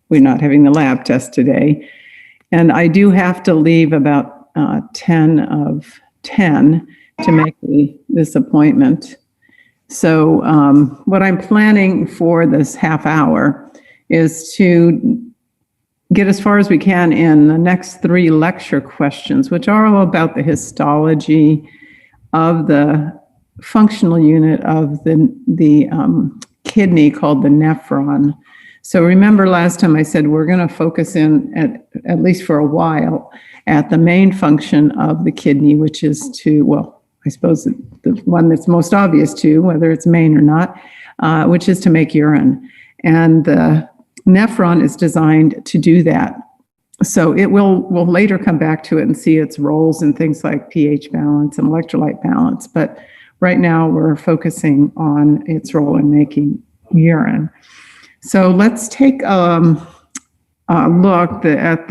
we're not having the lab test today. And I do have to leave about 10 of 10 to make this appointment. So what I'm planning for this half hour is to get as far as we can in the next 3 lecture questions, which are all about the histology of the functional unit of the kidney called the nephron. So remember last time I said we're going to focus in, at least for a while, at the main function of the kidney, which is to, well, I suppose the one that's most obvious to you, whether it's main or not, which is to make urine. And the nephron is designed to do that. So we'll later come back to it and see its roles in things like pH balance and electrolyte balance. But right now we're focusing on its role in making urine. So let's take a look at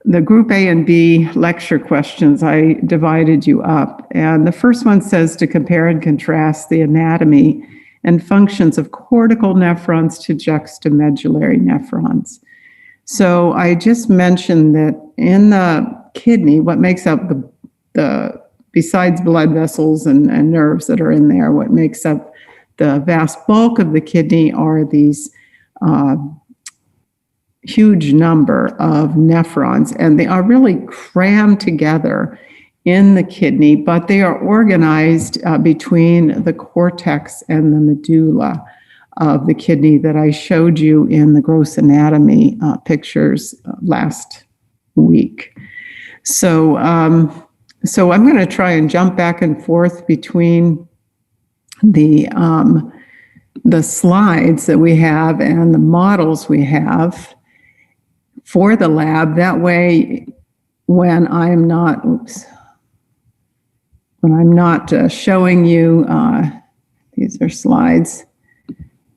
the group A and B lecture questions. I divided you up. And the first one says to compare and contrast the anatomy and functions of cortical nephrons to juxtamedullary nephrons. So I just mentioned that in the kidney, what makes up the besides blood vessels and nerves that are in there, what makes up the vast bulk of the kidney are these huge number of nephrons, and they are really crammed together in the kidney, but they are organized between the cortex and the medulla of the kidney that I showed you in the gross anatomy pictures last week. So I'm going to try and jump back and forth between the slides that we have and the models we have for the lab. That way, when I'm not showing you, these are slides,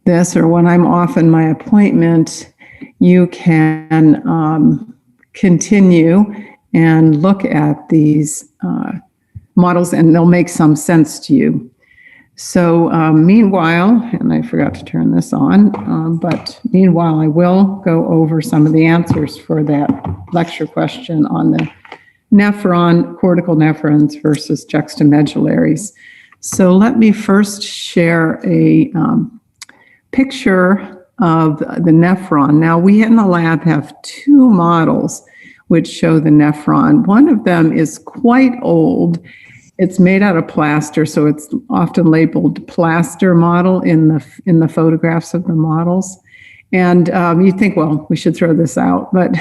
this, or when I'm off in my appointment, you can continue and look at these models and they'll make some sense to you. So meanwhile, and I forgot to turn this on, but meanwhile, I will go over some of the answers for that lecture question on the cortical nephrons versus juxtamedullaries. So let me first share a picture of the nephron. Now, we in the lab have 2 models which show the nephron. One of them is quite old. It's made out of plaster, so it's often labeled plaster model in the photographs of the models. And you think, well, we should throw this out. But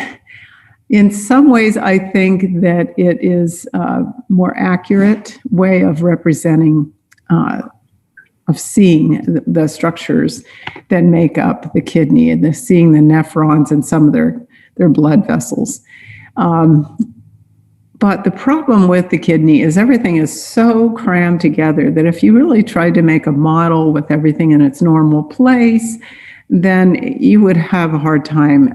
in some ways, I think that it is a more accurate way of representing, of seeing the structures that make up the kidney and seeing the nephrons and some of their blood vessels. But the problem with the kidney is everything is so crammed together that if you really tried to make a model with everything in its normal place, then you would have a hard time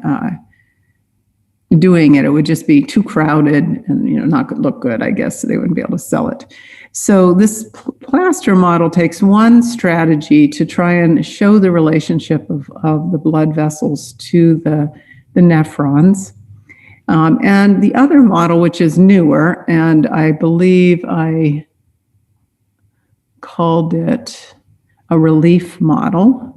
doing it. It would just be too crowded and not look good, I guess. So they wouldn't be able to sell it. So this plaster model takes one strategy to try and show the relationship of the blood vessels to the nephrons. And the other model, which is newer, and I believe I called it a relief model.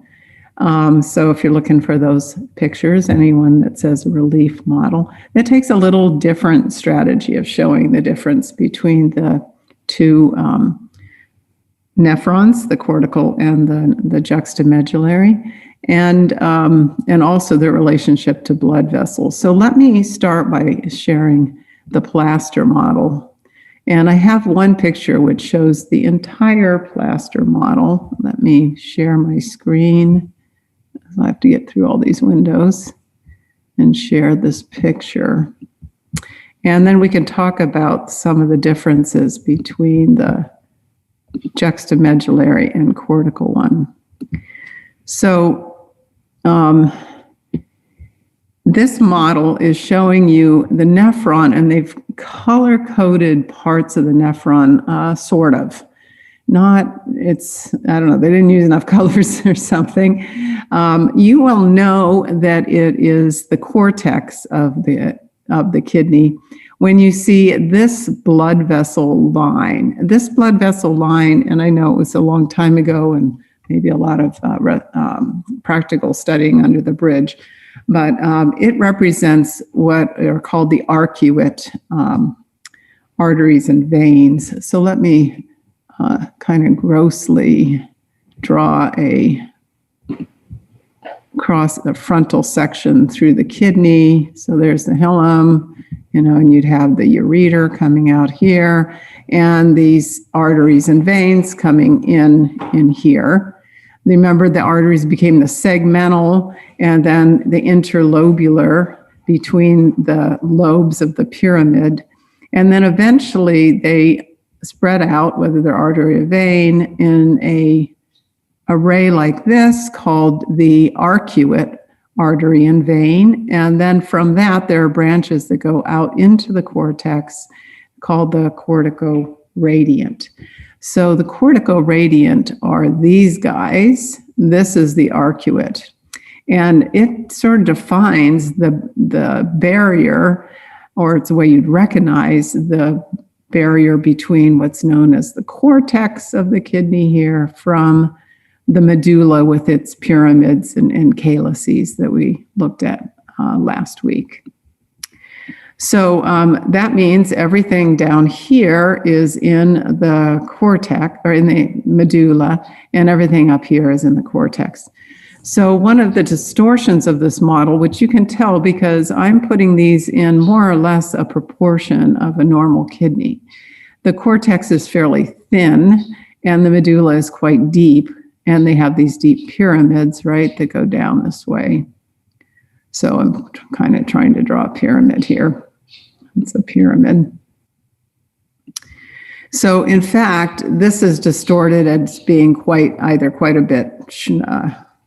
So if you're looking for those pictures, anyone that says relief model, it takes a little different strategy of showing the difference between the 2 nephrons, the cortical and the juxtamedullary. And also the relationship to blood vessels. So let me start by sharing the plaster model. And I have one picture which shows the entire plaster model. Let me share my screen. I have to get through all these windows and share this picture. And then we can talk about some of the differences between the juxtamedullary and cortical one. So this model is showing you the nephron, and they've color-coded parts of the nephron, sort of. I don't know, they didn't use enough colors or something. You will know that it is the cortex of the kidney when you see this blood vessel line. This blood vessel line, and I know it was a long time ago and maybe a lot of practical studying under the bridge, but it represents what are called the arcuate arteries and veins. So let me kind of grossly draw across the frontal section through the kidney. So there's the hilum, and you'd have the ureter coming out here, and these arteries and veins coming in here. Remember, the arteries became the segmental and then the interlobular between the lobes of the pyramid. And then eventually they spread out, whether they're artery or vein, in a array like this called the arcuate artery and vein. And then from that, there are branches that go out into the cortex called the cortico-radiant. So the cortico-radiant are these guys. This is the arcuate. And it sort of defines the barrier, or it's a way you'd recognize the barrier between what's known as the cortex of the kidney here from the medulla with its pyramids and calyces that we looked at last week. So that means everything down here is in the cortex, or in the medulla, and everything up here is in the cortex. So one of the distortions of this model, which you can tell because I'm putting these in more or less a proportion of a normal kidney. The cortex is fairly thin and the medulla is quite deep, and they have these deep pyramids, right, that go down this way. So I'm kind of trying to draw a pyramid here. It's a pyramid. So in fact, this is distorted as being either quite a bit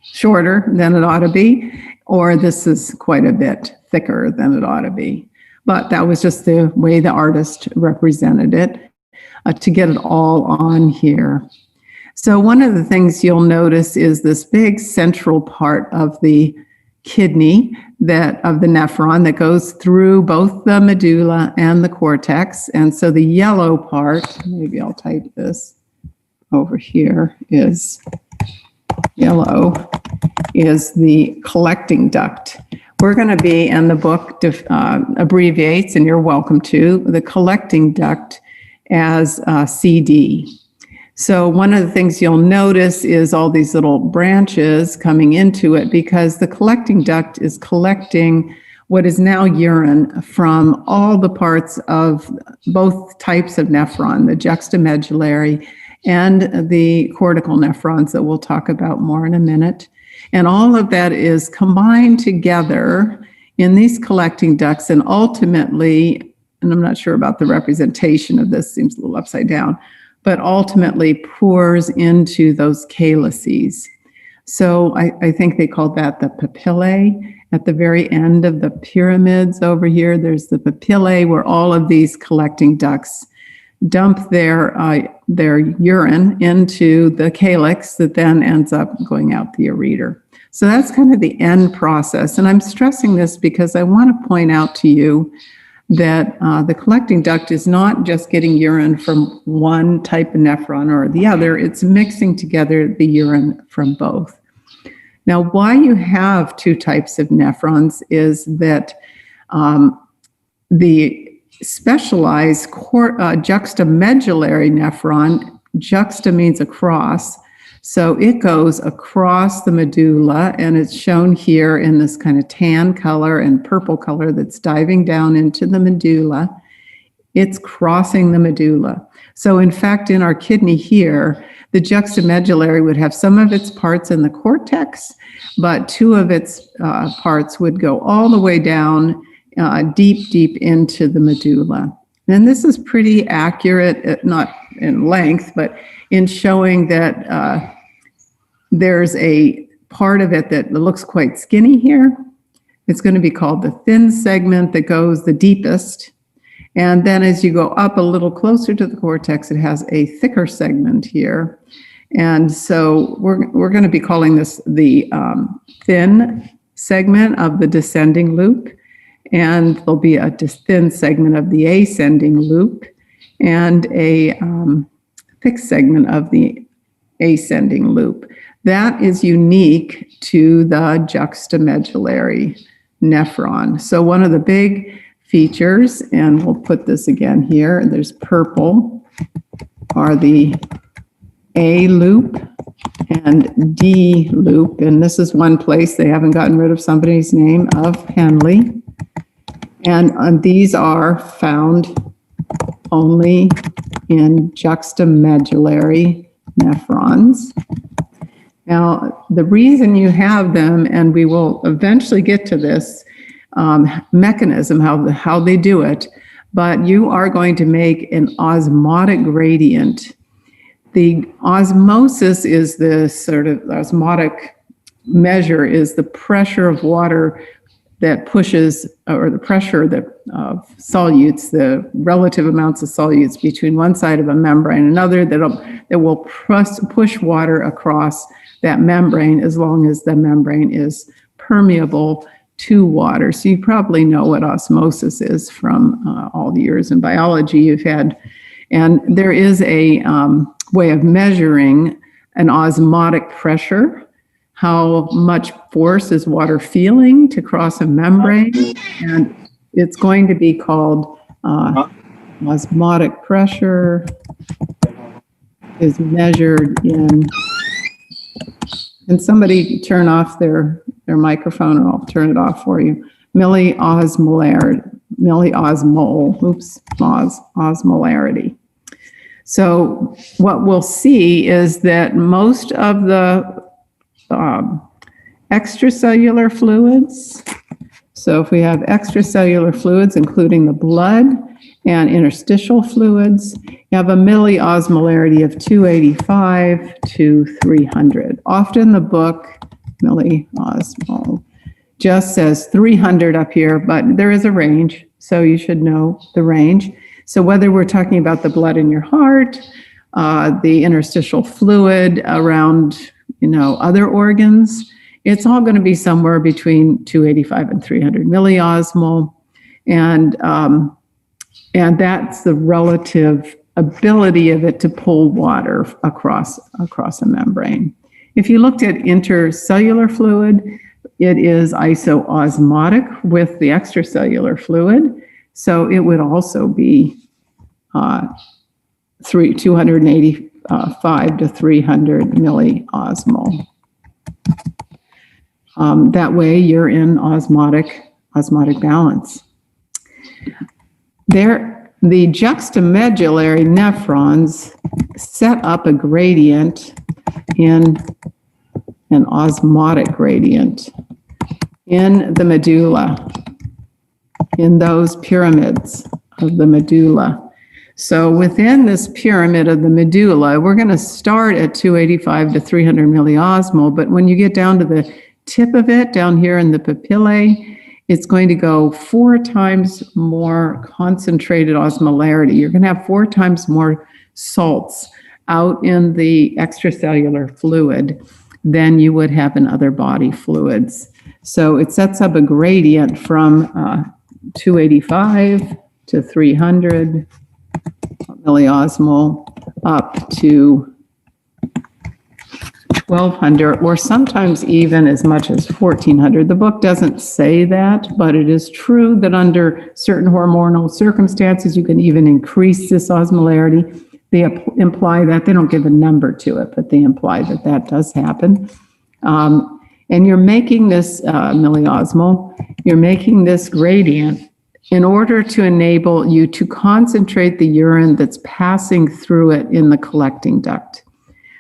shorter than it ought to be, or this is quite a bit thicker than it ought to be. But that was just the way the artist represented it to get it all on here. So one of the things you'll notice is this big central part of the kidney, of the nephron, that goes through both the medulla and the cortex. And so the yellow part, maybe I'll type this over here, is yellow, is the collecting duct. We're going to be, and the book abbreviates, and you're welcome to, the collecting duct as CD. So one of the things you'll notice is all these little branches coming into it, because the collecting duct is collecting what is now urine from all the parts of both types of nephron, the juxtamedullary and the cortical nephrons that we'll talk about more in a minute. And all of that is combined together in these collecting ducts, and ultimately, and I'm not sure about the representation of this, seems a little upside down, but ultimately pours into those calyces. So I think they called that the papillae. At the very end of the pyramids over here, there's the papillae, where all of these collecting ducts dump their urine into the calyx that then ends up going out the ureter. So that's kind of the end process. And I'm stressing this because I want to point out to you that the collecting duct is not just getting urine from one type of nephron or the other, it's mixing together the urine from both. Now, why you have two types of nephrons is that the specialized juxtamedullary nephron, juxta means across, so it goes across the medulla, and it's shown here in this kind of tan color and purple color that's diving down into the medulla. It's crossing the medulla. So in fact, in our kidney here, the juxtamedullary would have some of its parts in the cortex, but two of its parts would go all the way down deep into the medulla. And this is pretty accurate, not in length, but in showing that there's a part of it that looks quite skinny here. It's going to be called the thin segment that goes the deepest. And then as you go up a little closer to the cortex, it has a thicker segment here. And so we're going to be calling this the thin segment of the descending loop. And there'll be a thin segment of the ascending loop and a thick segment of the ascending loop. That is unique to the juxtamedullary nephron. So one of the big features, and we'll put this again here, there's purple, are the A loop and D loop. And this is one place they haven't gotten rid of somebody's name of Henley. And these are found only in juxtamedullary nephrons. Now, the reason you have them, and we will eventually get to this mechanism, how they do it, but you are going to make an osmotic gradient. The osmosis is the sort of osmotic measure is the pressure of water that pushes, or the pressure that of solutes, the relative amounts of solutes between one side of a membrane and another that will push water across that membrane as long as the membrane is permeable to water. So you probably know what osmosis is from all the years in biology you've had. And there is a way of measuring an osmotic pressure. How much force is water feeling to cross a membrane? And it's going to be called osmotic pressure is measured in, can somebody turn off their microphone, or I'll turn it off for you, osmolarity. So what we'll see is that most of the extracellular fluids. So if we have extracellular fluids, including the blood and interstitial fluids, you have a milliosmolarity of 285 to 300. Often the book, milliosmol, just says 300 up here, but there is a range, so you should know the range. So whether we're talking about the blood in your heart, the interstitial fluid around other organs, it's all going to be somewhere between 285 and 300 milliosmol. And that's the relative ability of it to pull water across a membrane. If you looked at intercellular fluid, it is isoosmotic with the extracellular fluid. So it would also be 285 to 300 milliosmol. That way you're in osmotic balance. The juxtamedullary nephrons set up a gradient in an osmotic gradient in the medulla, in those pyramids of the medulla. So within this pyramid of the medulla, we're going to start at 285 to 300 milliosmol, but when you get down to the tip of it, down here in the papillae, it's going to go 4 times more concentrated osmolarity. You're going to have 4 times more salts out in the extracellular fluid than you would have in other body fluids. So it sets up a gradient from 285 to 300 milliosmol up to 1,200, or sometimes even as much as 1,400. The book doesn't say that, but it is true that under certain hormonal circumstances, you can even increase this osmolarity. They imply that. They don't give a number to it, but they imply that that does happen. And you're making this milliosmol, you're making this gradient in order to enable you to concentrate the urine that's passing through it in the collecting duct.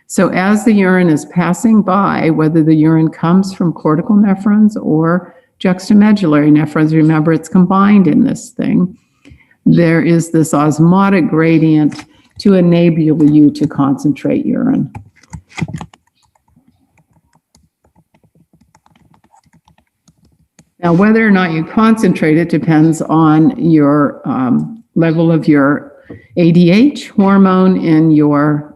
So as the urine is passing by, whether the urine comes from cortical nephrons or juxtamedullary nephrons, remember it's combined in this thing, there is this osmotic gradient to enable you to concentrate urine. Now, whether or not you concentrate it depends on your level of your ADH hormone in your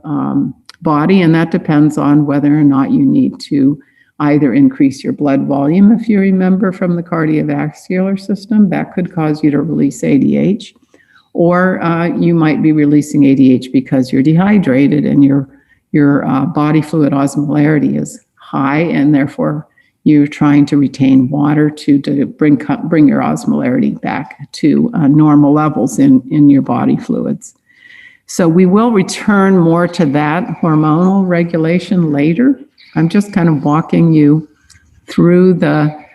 body, and that depends on whether or not you need to either increase your blood volume, if you remember from the cardiovascular system, that could cause you to release ADH, or you might be releasing ADH because you're dehydrated and your body fluid osmolarity is high, and therefore you're trying to retain water to bring your osmolarity back to normal levels in your body fluids. So we will return more to that hormonal regulation later. I'm just kind of walking you through the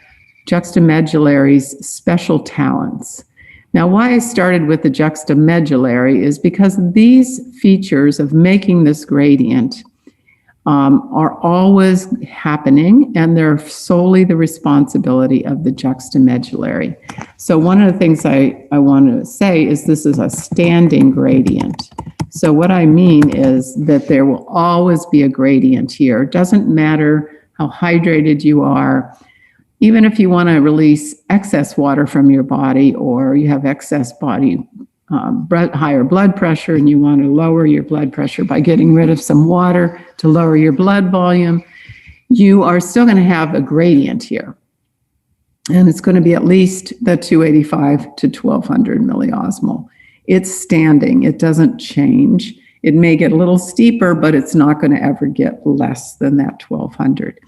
juxtamedullary's special talents. Now, why I started with the juxtamedullary is because these features of making this gradient are always happening, and they're solely the responsibility of the juxtamedullary. So one of the things I want to say is this is a standing gradient. So what I mean is that there will always be a gradient here. It doesn't matter how hydrated you are. Even if you want to release excess water from your body, or you have excess body higher blood pressure and you want to lower your blood pressure by getting rid of some water to lower your blood volume, you are still going to have a gradient here. And it's going to be at least the 285 to 1200 milliosmol. It's standing. It doesn't change. It may get a little steeper, but it's not going to ever get less than that 1200.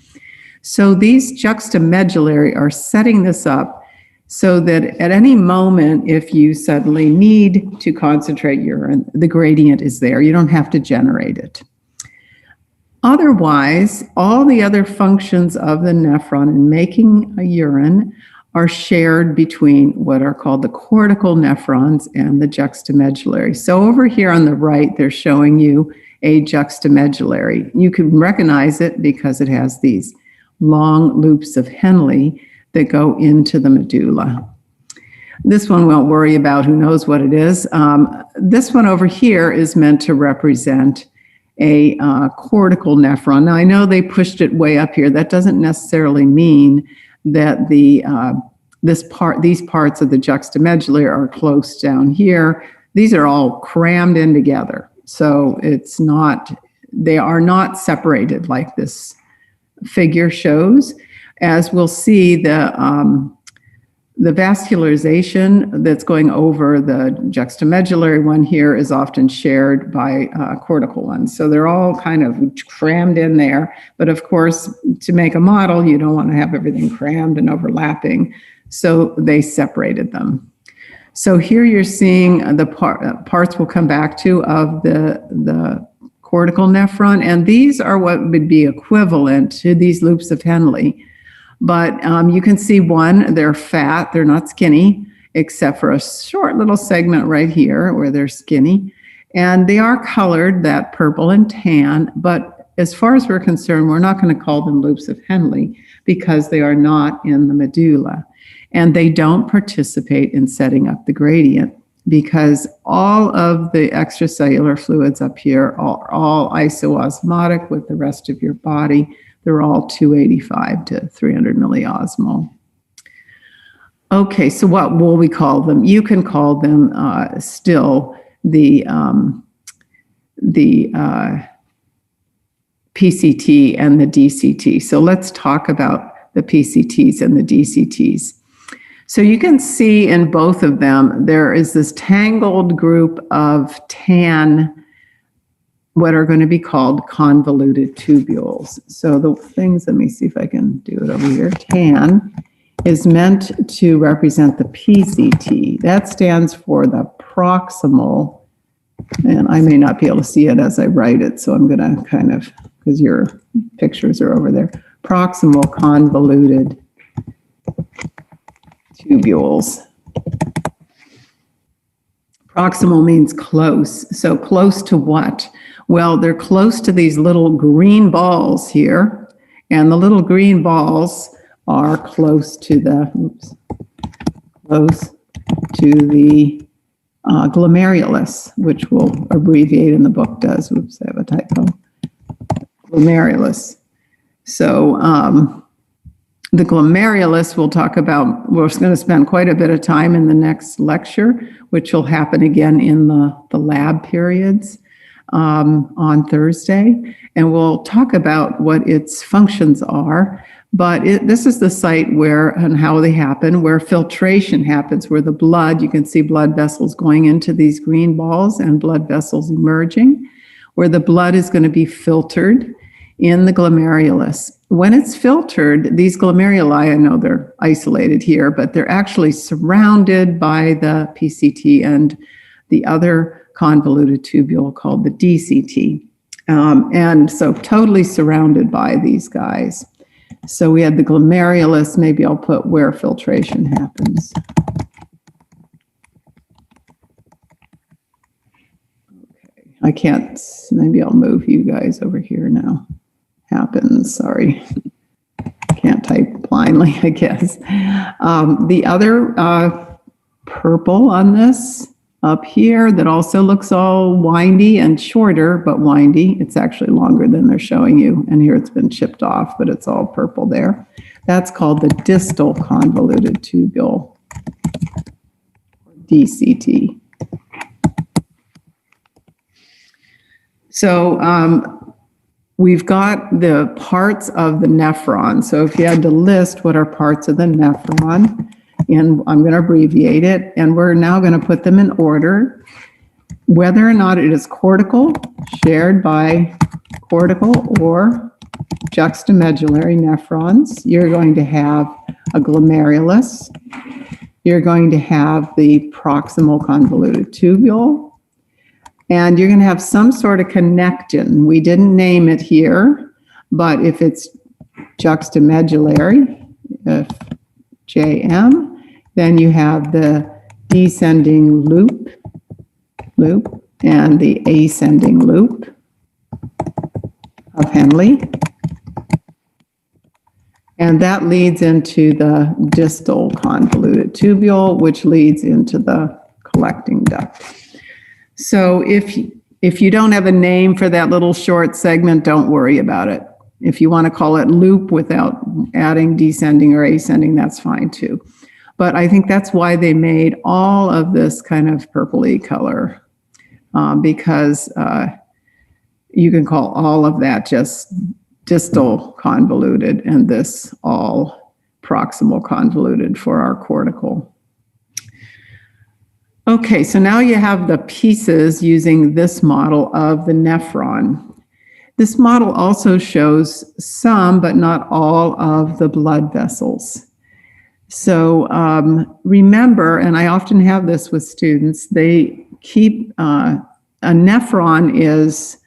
So these juxtamedullary are setting this up so that at any moment, if you suddenly need to concentrate urine, the gradient is there. You don't have to generate it. Otherwise, all the other functions of the nephron in making a urine are shared between what are called the cortical nephrons and the juxtamedullary. So over here on the right, they're showing you a juxtamedullary. You can recognize it because it has these long loops of Henle that go into the medulla. This one we won't worry about, who knows what it is. This one over here is meant to represent a cortical nephron. Now I know they pushed it way up here. That doesn't necessarily mean that these parts of the juxtamedullary are close down here. These are all crammed in together. So they are not separated like this figure shows. As we'll see, the vascularization that's going over the juxtamedullary one here is often shared by cortical ones. So they're all kind of crammed in there. But of course, to make a model, you don't want to have everything crammed and overlapping. So they separated them. So here you're seeing the parts we'll come back to of the cortical nephron. And these are what would be equivalent to these loops of Henle. But you can see one, they're fat, they're not skinny, except for a short little segment right here where they're skinny. And they are colored, that purple and tan, but as far as we're concerned, we're not going to call them loops of Henle because they are not in the medulla. And they don't participate in setting up the gradient because all of the extracellular fluids up here are all isoosmotic with the rest of your body. They're all 285 to 300 milliosmol. Okay, so what will we call them? You can call them still the PCT and the DCT. So let's talk about the PCTs and the DCTs. So you can see in both of them, there is this tangled group of tan, what are going to be called convoluted tubules. So the things, let me see if I can do it over here. Tan is meant to represent the PCT. That stands for the proximal, and I may not be able to see it as I write it, so I'm going to kind of, because your pictures are over there, proximal convoluted tubules. Proximal means close. So close to what? Well, they're close to these little green balls here, and the little green balls are close to the glomerulus, which we'll abbreviate in the book does. Oops, I have a typo. Glomerulus. So The glomerulus we'll talk about, we're going to spend quite a bit of time in the next lecture, which will happen again in the lab periods on Thursday. And we'll talk about what its functions are. But this is the site where and how they happen, where filtration happens, where the blood, you can see blood vessels going into these green balls and blood vessels emerging, where the blood is going to be filtered in the glomerulus. When it's filtered, these glomeruli, I know they're isolated here, but they're actually surrounded by the PCT and the other convoluted tubule called the DCT. And so totally surrounded by these guys. So we had the glomerulus, maybe I'll put where filtration happens. Okay, I can't, maybe I'll move you guys over here now. Happens, sorry. Can't type blindly, I guess. The other purple on this up here that also looks all windy and shorter, but windy. It's actually longer than they're showing you. And here it's been chipped off, but it's all purple there. That's called the distal convoluted tubule, DCT. So we've got the parts of the nephron. So if you had to list what are parts of the nephron, and I'm going to abbreviate it, and we're now going to put them in order. Whether or not it is cortical, shared by cortical or juxtamedullary nephrons, you're going to have a glomerulus. You're going to have the proximal convoluted tubule. And you're going to have some sort of connectin. We didn't name it here, but if it's juxtamedullary, if JM, then you have the descending loop, and the ascending loop of Henle. And that leads into the distal convoluted tubule, which leads into the collecting duct. So if you don't have a name for that little short segment, don't worry about it. If you want to call it loop without adding descending or ascending, that's fine too. But I think that's why they made all of this kind of purpley color, because you can call all of that just distal convoluted and this all proximal convoluted for our cortical. Okay, so now you have the pieces using this model of the nephron. This model also shows some, but not all, of the blood vessels. So remember, and I often have this with students, they keep, a nephron is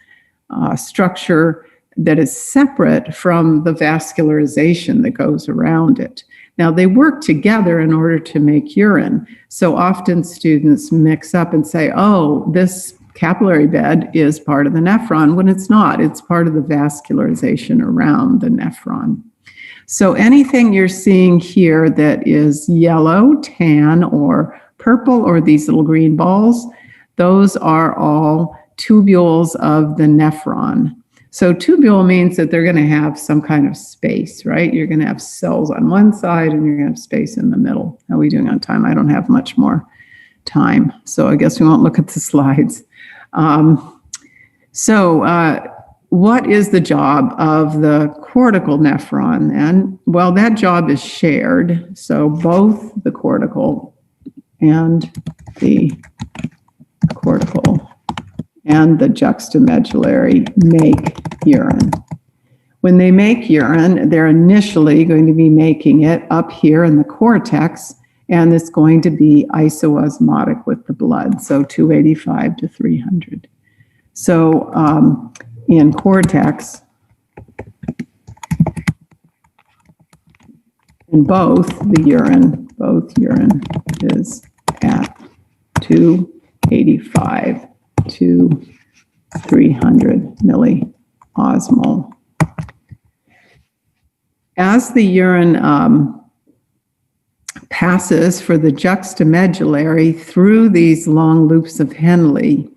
a structure that is separate from the vascularization that goes around it. Now, they work together in order to make urine. So often students mix up and say, oh, this capillary bed is part of the nephron, when it's not. It's part of the vascularization around the nephron. So anything you're seeing here that is yellow, tan, or purple, or these little green balls, those are all tubules of the nephron. So tubule means that they're going to have some kind of space, right? You're going to have cells on one side and you're going to have space in the middle. How are we doing on time? I don't have much more time, so I guess we won't look at the slides. What is the job of the cortical nephron? And well, that job is shared. So both the cortical and the juxtamedullary make urine. When they make urine, they're initially going to be making it up here in the cortex, and it's going to be isoosmotic with the blood, so 285 to 300. So in cortex, in both urine is at 285 to 300 milliosmol. As the urine passes for the juxtamedullary through these long loops of Henle,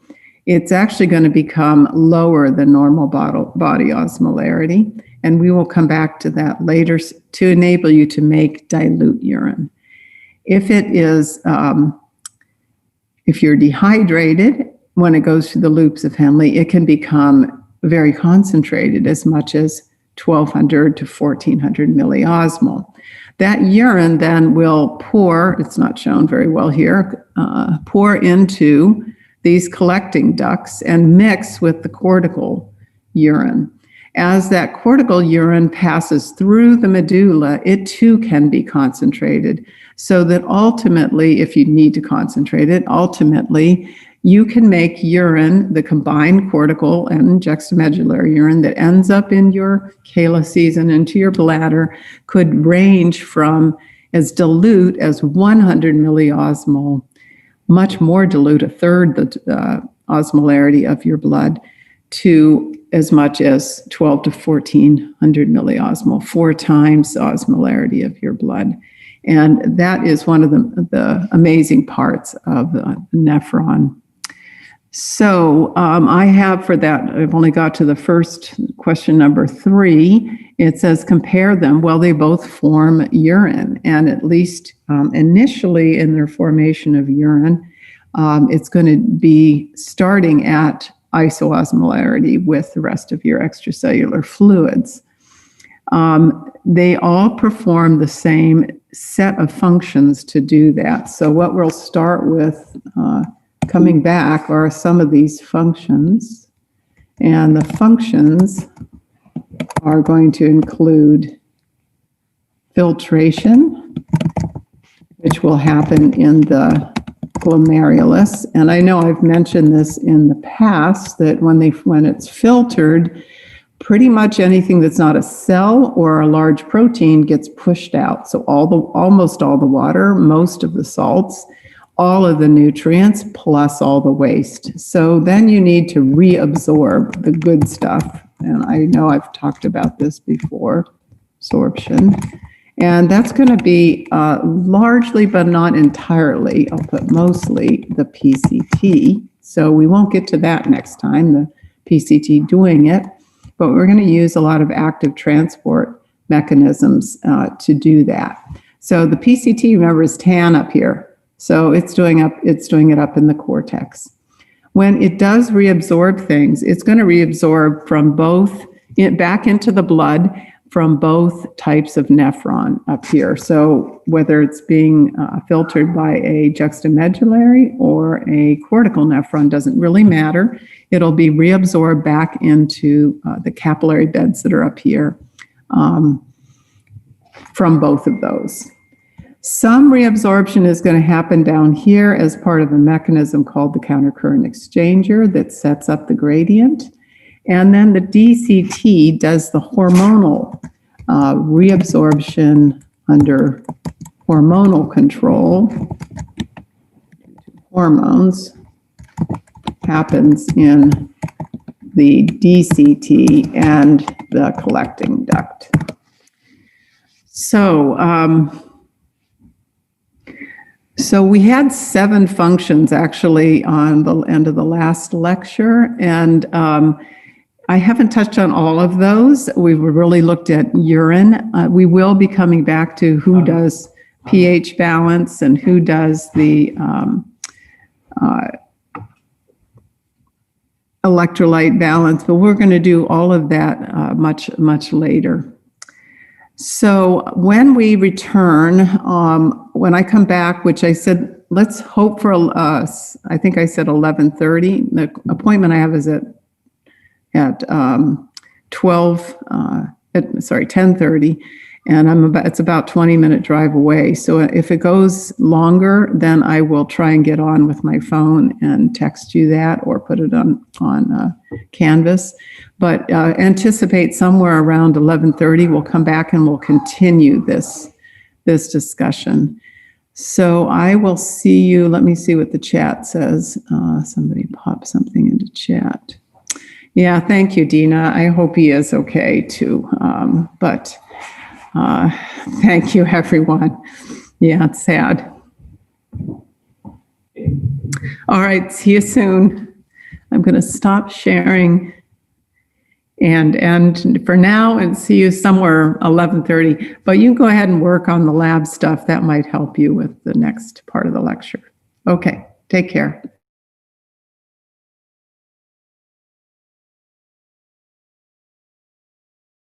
it's actually going to become lower than normal body osmolarity, and we will come back to that later, to enable you to make dilute urine. If it is, if you're dehydrated, when it goes through the loops of Henle, it can become very concentrated, as much as 1,200 to 1,400 milliosmol. That urine then will pour, it's not shown very well here, pour into these collecting ducts and mix with the cortical urine. As that cortical urine passes through the medulla, it too can be concentrated, so that ultimately, if you need to concentrate it, ultimately you can make urine, the combined cortical and juxtamedullary urine that ends up in your calyces and into your bladder, could range from as dilute as 100 milliosmol, much more dilute, a third the osmolarity of your blood, to as much as 12 to 1,400 milliosmol, 4 times the osmolarity of your blood. And that is one of the amazing parts of nephron. So I have for that, I've only got to the first question, number 3. It says compare them. Well, they both form urine, and at least initially in their formation of urine, it's going to be starting at isoosmolarity with the rest of your extracellular fluids. They all perform the same set of functions to do that. So what we'll start with coming back are some of these functions. And the functions are going to include filtration, which will happen in the glomerulus. And I know I've mentioned this in the past, that when it's filtered, pretty much anything that's not a cell or a large protein gets pushed out. So almost all the water, most of the salts, all of the nutrients, plus all the waste. So then you need to reabsorb the good stuff. And I know I've talked about this before, absorption. And that's going to be largely, but not entirely, but mostly the PCT. So we won't get to that next time, the PCT doing it, but we're going to use a lot of active transport mechanisms to do that. So the PCT, remember, is tan up here. So it's doing it up in the cortex. When it does reabsorb things, it's going to reabsorb from both, back into the blood, from both types of nephron up here. So whether it's being filtered by a juxtamedullary or a cortical nephron doesn't really matter. It'll be reabsorbed back into the capillary beds that are up here from both of those. Some reabsorption is going to happen down here as part of a mechanism called the countercurrent exchanger that sets up the gradient. And then the DCT does the hormonal reabsorption under hormonal control. Hormones happens in the DCT and the collecting duct. So we had 7 functions actually on the end of the last lecture, and I haven't touched on all of those. We've really looked at urine. We will be coming back to who does pH balance and who does the electrolyte balance, but we're going to do all of that much later. So when we return, when I come back, which I said, let's hope for, I think I said 11:30. The appointment I have is at 10:30, and it's about 20-minute drive away. So if it goes longer, then I will try and get on with my phone and text you that, or put it on Canvas. But anticipate somewhere around 11:30, we'll come back and we'll continue this discussion. So I will see you. Let me see what the chat says. Somebody popped something into chat. Yeah, thank you, Dina. I hope he is okay too. But thank you, everyone. Yeah, it's sad. All right, see you soon. I'm going to stop sharing. And for now, and see you somewhere 11:30, but you can go ahead and work on the lab stuff. That might help you with the next part of the lecture. Okay, take care.